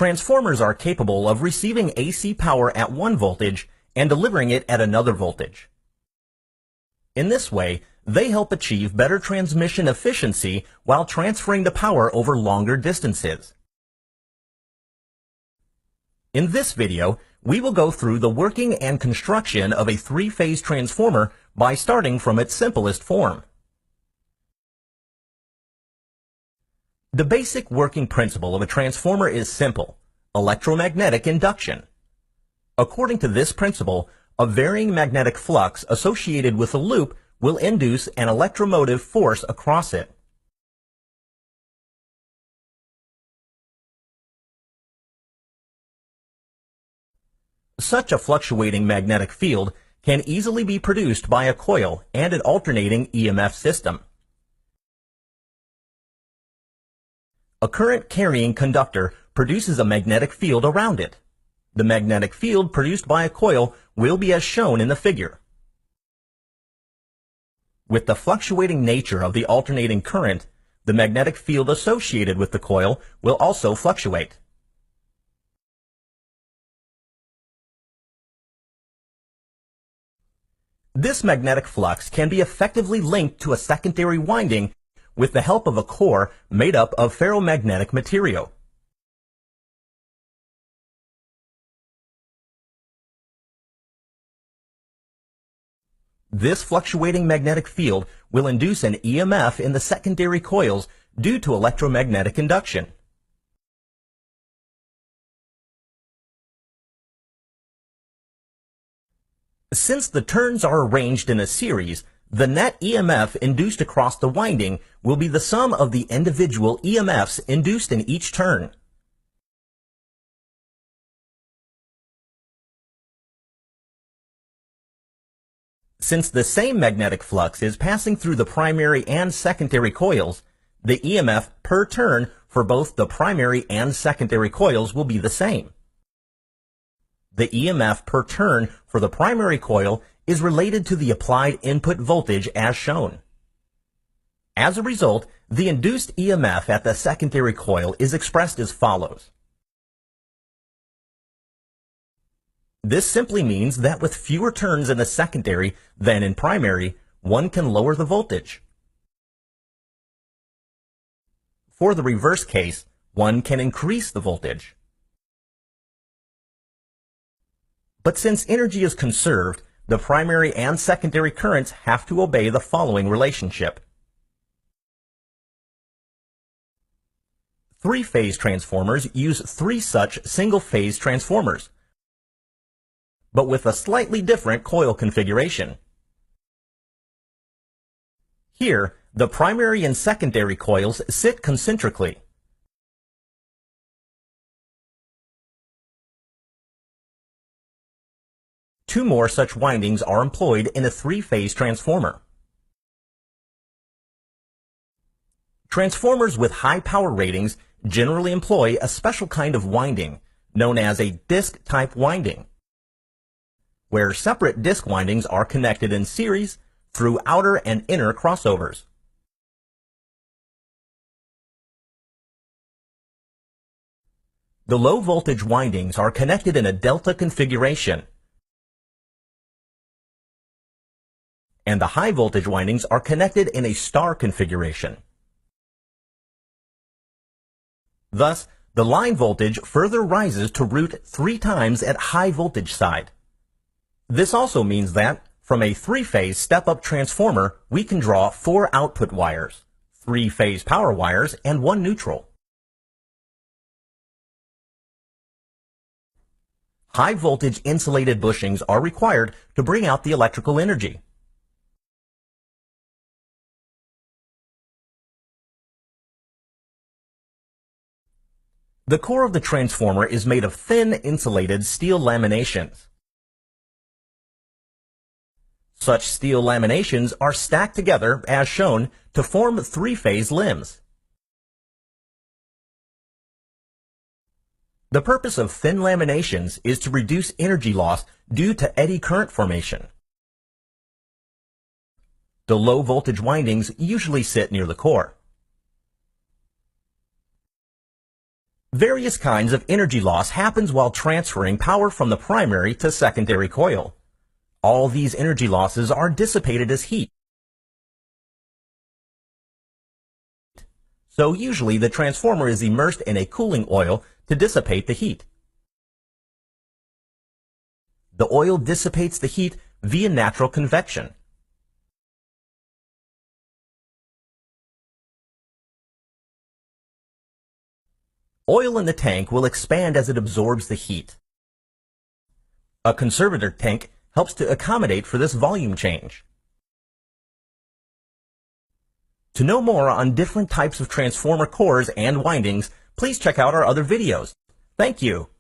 Transformers are capable of receiving AC power at one voltage and delivering it at another voltage. In this way, they help achieve better transmission efficiency while transferring the power over longer distances. In this video, we will go through the working and construction of a three-phase transformer by starting from its simplest form. The basic working principle of a transformer is simple: electromagnetic induction. According to this principle, a varying magnetic flux associated with a loop will induce an electromotive force across it. Such a fluctuating magnetic field can easily be produced by a coil and an alternating EMF system. A current-carrying conductor produces a magnetic field around it. The magnetic field produced by a coil will be as shown in the figure. With the fluctuating nature of the alternating current, the magnetic field associated with the coil will also fluctuate. This magnetic flux can be effectively linked to a secondary winding with the help of a core made up of ferromagnetic material. This fluctuating magnetic field will induce an EMF in the secondary coils due to electromagnetic induction. Since the turns are arranged in a series, the net EMF induced across the winding will be the sum of the individual EMFs induced in each turn. Since the same magnetic flux is passing through the primary and secondary coils, the EMF per turn for both the primary and secondary coils will be the same. The EMF per turn for the primary coil is related to the applied input voltage as shown. As a result, the induced EMF at the secondary coil is expressed as follows. This simply means that with fewer turns in the secondary than in primary, one can lower the voltage. For the reverse case, one can increase the voltage. But since energy is conserved, the primary and secondary currents have to obey the following relationship. Three-phase transformers use three such single-phase transformers, but with a slightly different coil configuration. Here, the primary and secondary coils sit concentrically. Two more such windings are employed in a three-phase transformer. Transformers with high power ratings generally employ a special kind of winding, known as a disc-type winding, where separate disc windings are connected in series through outer and inner crossovers. The low-voltage windings are connected in a delta configuration, and the high-voltage windings are connected in a star configuration. Thus, the line voltage further rises to root 3 times at high voltage side. This also means that, from a three-phase step-up transformer, we can draw 4 output wires, 3 phase power wires, and 1 neutral. High-voltage insulated bushings are required to bring out the electrical energy. The core of the transformer is made of thin insulated steel laminations. Such steel laminations are stacked together, as shown, to form three-phase limbs. The purpose of thin laminations is to reduce energy loss due to eddy current formation. The low-voltage windings usually sit near the core. Various kinds of energy loss happens while transferring power from the primary to secondary coil. All these energy losses are dissipated as heat. So usually the transformer is immersed in a cooling oil to dissipate the heat. The oil dissipates the heat via natural convection. Oil in the tank will expand as it absorbs the heat. A conservator tank helps to accommodate for this volume change. To know more on different types of transformer cores and windings, please check out our other videos. Thank you.